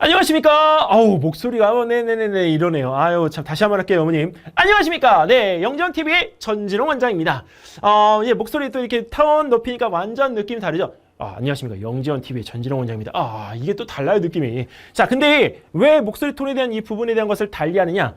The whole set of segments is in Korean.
안녕하십니까? 아우, 목소리가, 네네네네, 이러네요. 아유, 참, 다시 한번 할게요, 어머님. 안녕하십니까? 네, 영재원TV의 전진홍 원장입니다. 예, 목소리 또 이렇게 타원 높이니까 완전 느낌이 다르죠? 안녕하십니까? 영재원TV의 전진홍 원장입니다. 이게 또 달라요, 느낌이. 자, 근데 왜 목소리 톤에 대한 이 부분에 대한 것을 달리 하느냐?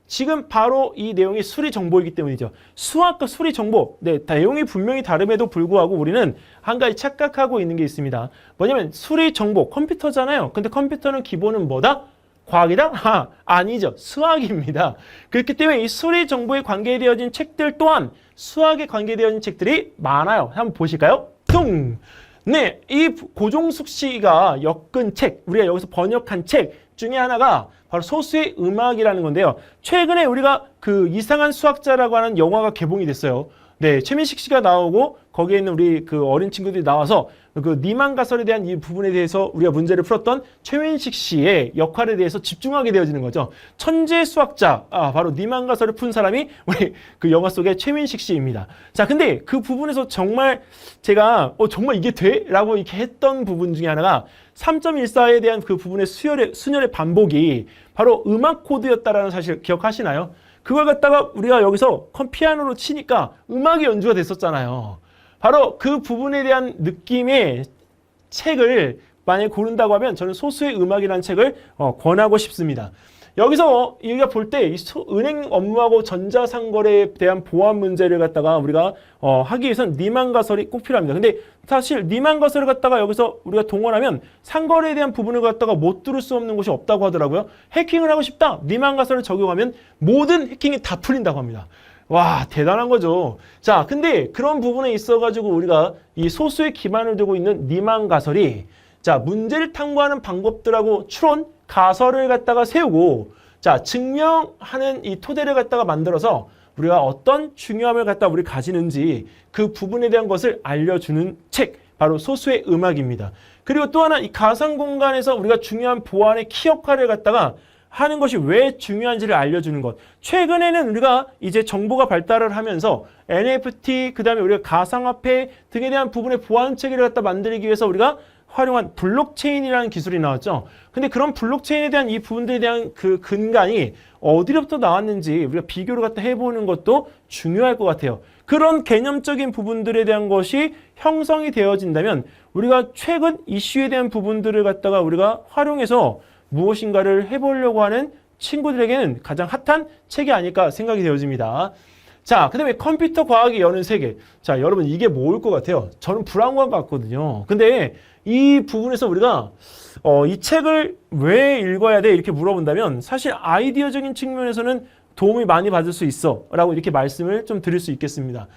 지금 바로 이 내용이 수리 정보이기 때문이죠. 수학과 수리 정보, 네, 내용이 분명히 다름에도 불구하고 우리는 한 가지 착각하고 있는 게 있습니다. 뭐냐면 수리 정보, 컴퓨터잖아요. 근데 컴퓨터는 기본은 뭐다? 과학이다? 아니죠. 수학입니다. 그렇기 때문에 이 수리 정보에 관계되어진 책들 또한 수학에 관계되어진 책들이 많아요. 한번 보실까요? 뚱! 네, 이 고종숙 씨가 엮은 책, 우리가 여기서 번역한 책 중에 하나가 바로 소수의 음악이라는 건데요. 최근에 우리가 그 이상한 수학자라고 하는 영화가 개봉이 됐어요. 네, 최민식 씨가 나오고 거기에 있는 우리 그 어린 친구들이 나와서 그 니만가설에 대한 이 부분에 대해서 우리가 문제를 풀었던 최민식 씨의 역할에 대해서 집중하게 되어지는 거죠. 천재 수학자, 바로 니만가설을 푼 사람이 우리 그 영화 속의 최민식 씨입니다. 자, 근데 그 부분에서 정말 제가 정말 이게 돼? 라고 이렇게 했던 부분 중에 하나가 3.14에 대한 그 부분의 순열의 반복이 바로 음악 코드였다라는 사실 기억하시나요? 그걸 갖다가 우리가 여기서 피아노로 치니까 음악이 연주가 됐었잖아요. 바로 그 부분에 대한 느낌의 책을 만약에 고른다고 하면 저는 소수의 음악이라는 책을 권하고 싶습니다. 여기서 우리가 볼 때 은행 업무하고 전자상거래에 대한 보안 문제를 갖다가 우리가 하기 위해서는 니만가설이 꼭 필요합니다. 근데 사실 니만가설을 갖다가 여기서 우리가 동원하면 상거래에 대한 부분을 갖다가 못 들을 수 없는 곳이 없다고 하더라고요. 해킹을 하고 싶다. 니만가설을 적용하면 모든 해킹이 다 풀린다고 합니다. 와, 대단한 거죠. 자, 근데 그런 부분에 있어가지고 우리가 이 소수의 기반을 두고 있는 니만가설이 자, 문제를 탐구하는 방법들하고 추론, 가설을 갖다가 세우고 자, 증명하는 이 토대를 갖다가 만들어서 우리가 어떤 중요함을 갖다 우리 가지는지 그 부분에 대한 것을 알려주는 책, 바로 소수의 음악입니다. 그리고 또 하나 이 가상 공간에서 우리가 중요한 보안의 키 역할을 갖다가 하는 것이 왜 중요한지를 알려주는 것. 최근에는 우리가 이제 정보가 발달을 하면서 NFT, 그 다음에 우리가 가상화폐 등에 대한 부분의 보안 체계를 갖다 만들기 위해서 우리가 활용한 블록체인이라는 기술이 나왔죠. 근데 그런 블록체인에 대한 이 부분들에 대한 그 근간이 어디로부터 나왔는지 우리가 비교를 갖다 해보는 것도 중요할 것 같아요. 그런 개념적인 부분들에 대한 것이 형성이 되어진다면 우리가 최근 이슈에 대한 부분들을 갖다가 우리가 활용해서 무엇인가를 해보려고 하는 친구들에게는 가장 핫한 책이 아닐까 생각이 되어집니다. 자, 그 다음에 컴퓨터 과학이 여는 세계. 자, 여러분 이게 뭐일 것 같아요? 저는 불안감 같거든요. 근데 이 부분에서 우리가 이 책을 왜 읽어야 돼? 이렇게 물어본다면 사실 아이디어적인 측면에서는 도움이 많이 받을 수 있어 라고 이렇게 말씀을 좀 드릴 수 있겠습니다.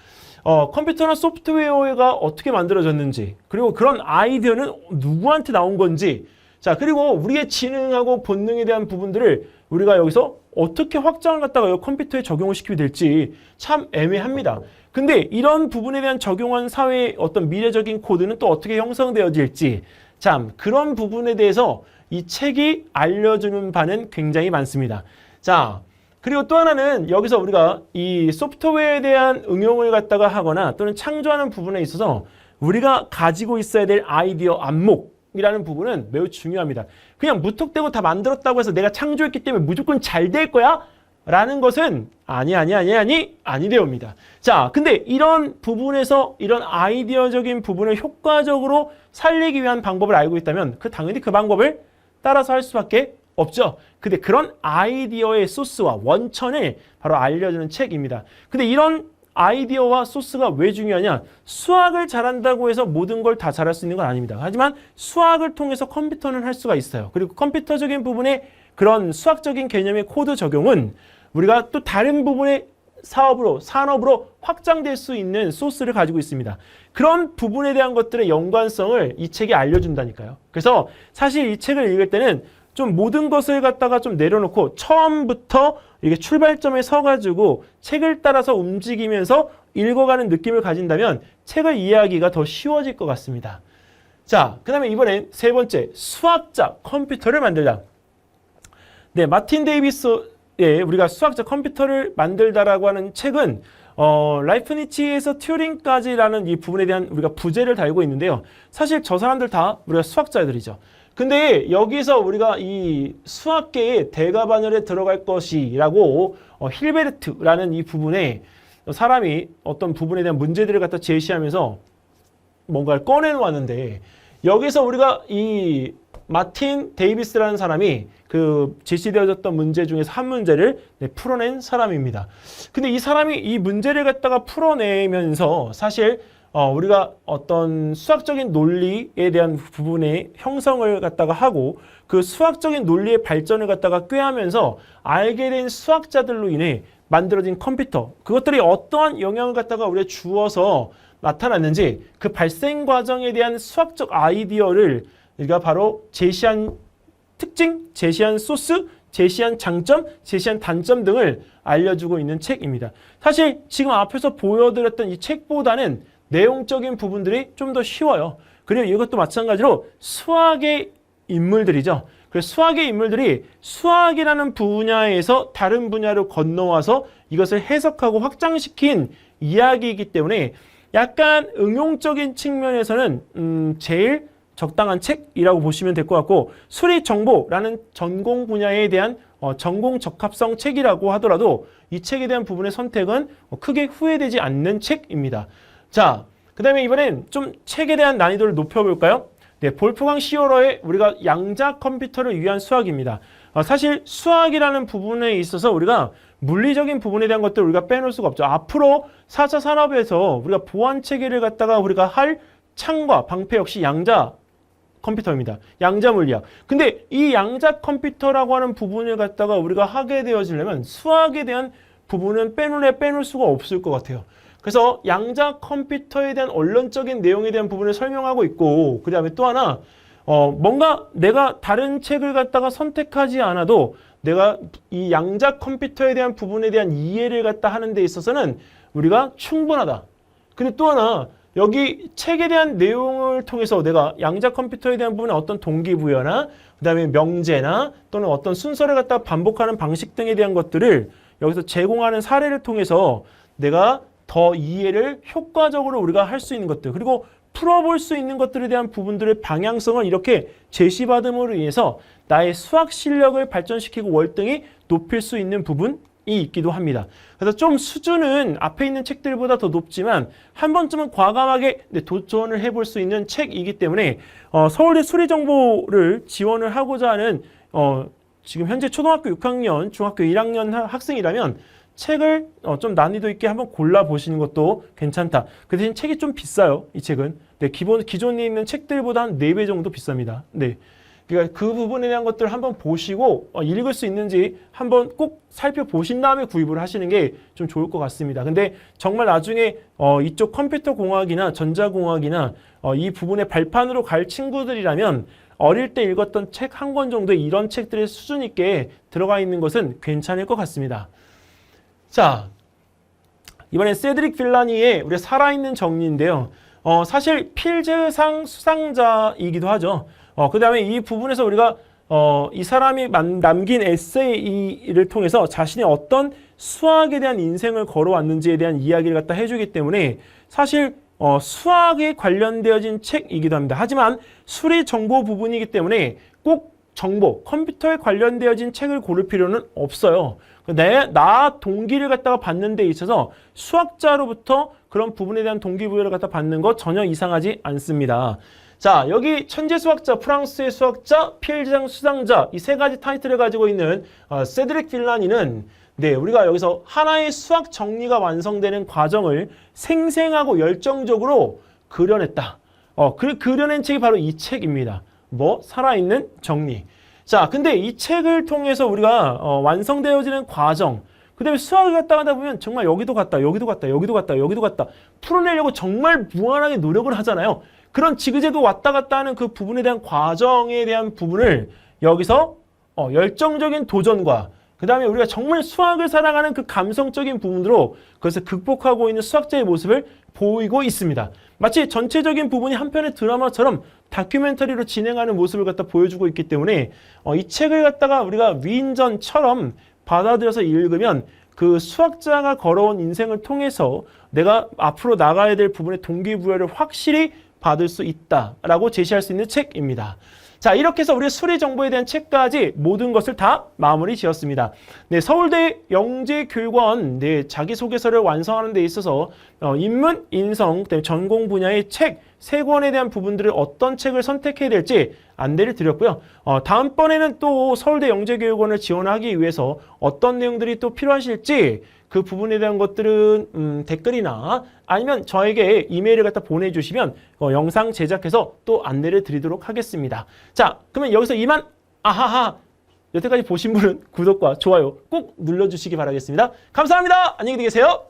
컴퓨터나 소프트웨어가 어떻게 만들어졌는지 그리고 그런 아이디어는 누구한테 나온 건지 자, 그리고 우리의 지능하고 본능에 대한 부분들을 우리가 여기서 어떻게 확장을 갖다가 컴퓨터에 적용을 시키게 될지 참 애매합니다. 근데 이런 부분에 대한 적용한 사회의 어떤 미래적인 코드는 또 어떻게 형성되어질지 참 그런 부분에 대해서 이 책이 알려주는 바는 굉장히 많습니다. 자, 그리고 또 하나는 여기서 우리가 이 소프트웨어에 대한 응용을 갖다가 하거나 또는 창조하는 부분에 있어서 우리가 가지고 있어야 될 아이디어 안목 이라는 부분은 매우 중요합니다. 그냥 무턱대고 다 만들었다고 해서 내가 창조했기 때문에 무조건 잘 될 거야? 라는 것은 아니되옵니다. 자, 근데 이런 부분에서 이런 아이디어적인 부분을 효과적으로 살리기 위한 방법을 알고 있다면 당연히 그 방법을 따라서 할 수밖에 없죠. 근데 그런 아이디어의 소스와 원천을 바로 알려주는 책입니다. 근데 이런 아이디어와 소스가 왜 중요하냐? 수학을 잘한다고 해서 모든 걸 다 잘할 수 있는 건 아닙니다. 하지만 수학을 통해서 컴퓨터는 할 수가 있어요. 그리고 컴퓨터적인 부분의 그런 수학적인 개념의 코드 적용은 우리가 또 다른 부분의 사업으로, 산업으로 확장될 수 있는 소스를 가지고 있습니다. 그런 부분에 대한 것들의 연관성을 이 책이 알려준다니까요. 그래서 사실 이 책을 읽을 때는 좀 모든 것을 갖다가 좀 내려놓고 처음부터 이게 출발점에 서가지고 책을 따라서 움직이면서 읽어가는 느낌을 가진다면 책을 이해하기가 더 쉬워질 것 같습니다. 자, 그 다음에 이번엔 세 번째, 수학자 컴퓨터를 만들다. 네, 마틴 데이비스의 우리가 수학자 컴퓨터를 만들다라고 하는 책은 라이프니치에서 튜링까지라는 이 부분에 대한 우리가 부제를 달고 있는데요. 사실 저 사람들 다 우리가 수학자들이죠. 근데 여기서 우리가 이 수학계의 대가반열에 들어갈 것이라고 힐베르트라는 이 부분에 사람이 어떤 부분에 대한 문제들을 갖다 제시하면서 뭔가를 꺼내놓았는데 여기서 우리가 이 마틴 데이비스라는 사람이 그 제시되어졌던 문제 중에서 한 문제를 풀어낸 사람입니다. 근데 이 사람이 이 문제를 갖다가 풀어내면서 사실 우리가 어떤 수학적인 논리에 대한 부분의 형성을 갖다가 하고 그 수학적인 논리의 발전을 갖다가 꾀하면서 알게 된 수학자들로 인해 만들어진 컴퓨터, 그것들이 어떠한 영향을 갖다가 우리가 주어서 나타났는지 그 발생 과정에 대한 수학적 아이디어를 우리가 바로 제시한 특징, 제시한 소스, 제시한 장점, 제시한 단점 등을 알려주고 있는 책입니다. 사실 지금 앞에서 보여드렸던 이 책보다는 내용적인 부분들이 좀 더 쉬워요. 그리고 이것도 마찬가지로 수학의 인물들이죠. 그래서 수학의 인물들이 수학이라는 분야에서 다른 분야로 건너와서 이것을 해석하고 확장시킨 이야기이기 때문에 약간 응용적인 측면에서는 제일 적당한 책이라고 보시면 될 것 같고, 수리정보라는 전공 분야에 대한 전공 적합성 책이라고 하더라도 이 책에 대한 부분의 선택은 크게 후회되지 않는 책입니다. 자, 그 다음에 이번엔 좀 책에 대한 난이도를 높여볼까요? 네, 볼프강 시어러의 우리가 양자 컴퓨터를 위한 수학입니다. 사실 수학이라는 부분에 있어서 우리가 물리적인 부분에 대한 것들을 우리가 빼놓을 수가 없죠. 앞으로 4차 산업에서 우리가 보안 체계를 갖다가 우리가 할 창과 방패 역시 양자 컴퓨터입니다. 양자 물리학. 근데 이 양자 컴퓨터라고 하는 부분을 갖다가 우리가 하게 되어지려면 수학에 대한 부분은 빼놓을 수가 없을 것 같아요. 그래서 양자 컴퓨터에 대한 원론적인 내용에 대한 부분을 설명하고 있고, 그 다음에 또 하나 뭔가 내가 다른 책을 갖다가 선택하지 않아도 내가 이 양자 컴퓨터에 대한 부분에 대한 이해를 갖다 하는 데 있어서는 우리가 충분하다. 근데 또 하나 여기 책에 대한 내용을 통해서 내가 양자 컴퓨터에 대한 부분의 어떤 동기부여나 그 다음에 명제나 또는 어떤 순서를 갖다 반복하는 방식 등에 대한 것들을 여기서 제공하는 사례를 통해서 내가 더 이해를 효과적으로 우리가 할 수 있는 것들, 그리고 풀어볼 수 있는 것들에 대한 부분들의 방향성을 이렇게 제시받음으로 인해서 나의 수학 실력을 발전시키고 월등히 높일 수 있는 부분이 있기도 합니다. 그래서 좀 수준은 앞에 있는 책들보다 더 높지만 한 번쯤은 과감하게 도전을 해볼 수 있는 책이기 때문에 서울대 수리정보를 지원을 하고자 하는 지금 현재 초등학교 6학년, 중학교 1학년 학생이라면 책을 좀 난이도 있게 한번 골라보시는 것도 괜찮다. 그 대신 책이 좀 비싸요. 이 책은. 네, 기존에 있는 책들보다 한 4배 정도 비쌉니다. 네. 그러니까 그 부분에 대한 것들을 한번 보시고 읽을 수 있는지 한번 꼭 살펴보신 다음에 구입을 하시는 게 좀 좋을 것 같습니다. 근데 정말 나중에 이쪽 컴퓨터 공학이나 전자공학이나 이 부분의 발판으로 갈 친구들이라면 어릴 때 읽었던 책 한 권 정도의 이런 책들의 수준 있게 들어가 있는 것은 괜찮을 것 같습니다. 자, 이번엔 세드릭 빌라니의 우리 살아있는 정리인데요. 사실 필즈상 수상자이기도 하죠. 그 다음에 이 부분에서 우리가 이 사람이 남긴 에세이를 통해서 자신이 어떤 수학에 대한 인생을 걸어왔는지에 대한 이야기를 갖다 해주기 때문에 사실 수학에 관련되어진 책이기도 합니다. 하지만 수리 정보 부분이기 때문에 꼭 정보, 컴퓨터에 관련되어진 책을 고를 필요는 없어요. 나 동기를 갖다가 받는 데 있어서 수학자로부터 그런 부분에 대한 동기부여를 갖다 받는 것 전혀 이상하지 않습니다. 자, 여기 천재 수학자, 프랑스의 수학자, 필즈상 수상자 이 세 가지 타이틀을 가지고 있는 세드릭 빌라니는 우리가 여기서 하나의 수학 정리가 완성되는 과정을 생생하고 열정적으로 그려냈다. 그려낸 책이 바로 이 책입니다. 살아있는 정리. 자, 근데 이 책을 통해서 우리가 완성되어지는 과정, 그 다음에 수학을 갖다 하다 보면 정말 여기도 갔다, 여기도 갔다, 여기도 갔다, 여기도 갔다 풀어내려고 정말 무한하게 노력을 하잖아요. 그런 지그재그 왔다 갔다 하는 그 부분에 대한 과정에 대한 부분을 여기서 열정적인 도전과 그 다음에 우리가 정말 수학을 사랑하는 그 감성적인 부분으로 그것을 극복하고 있는 수학자의 모습을 보이고 있습니다. 마치 전체적인 부분이 한 편의 드라마처럼 다큐멘터리로 진행하는 모습을 갖다 보여주고 있기 때문에 이 책을 갖다가 우리가 위인전처럼 받아들여서 읽으면 그 수학자가 걸어온 인생을 통해서 내가 앞으로 나가야 될 부분의 동기부여를 확실히 받을 수 있다라고 제시할 수 있는 책입니다. 자, 이렇게 해서 우리 수리 정보에 대한 책까지 모든 것을 다 마무리 지었습니다. 네, 서울대 영재교육원 네, 자기소개서를 완성하는 데 있어서 인문, 인성, 전공 분야의 책 3권에 대한 부분들을 어떤 책을 선택해야 될지 안내를 드렸고요. 다음번에는 또 서울대 영재교육원을 지원하기 위해서 어떤 내용들이 또 필요하실지 그 부분에 대한 것들은 댓글이나 아니면 저에게 이메일을 갖다 보내주시면 영상 제작해서 또 안내를 드리도록 하겠습니다. 자, 그러면 여기서 이만 아하하 여태까지 보신 분은 구독과 좋아요 꼭 눌러주시기 바라겠습니다. 감사합니다. 안녕히 계세요.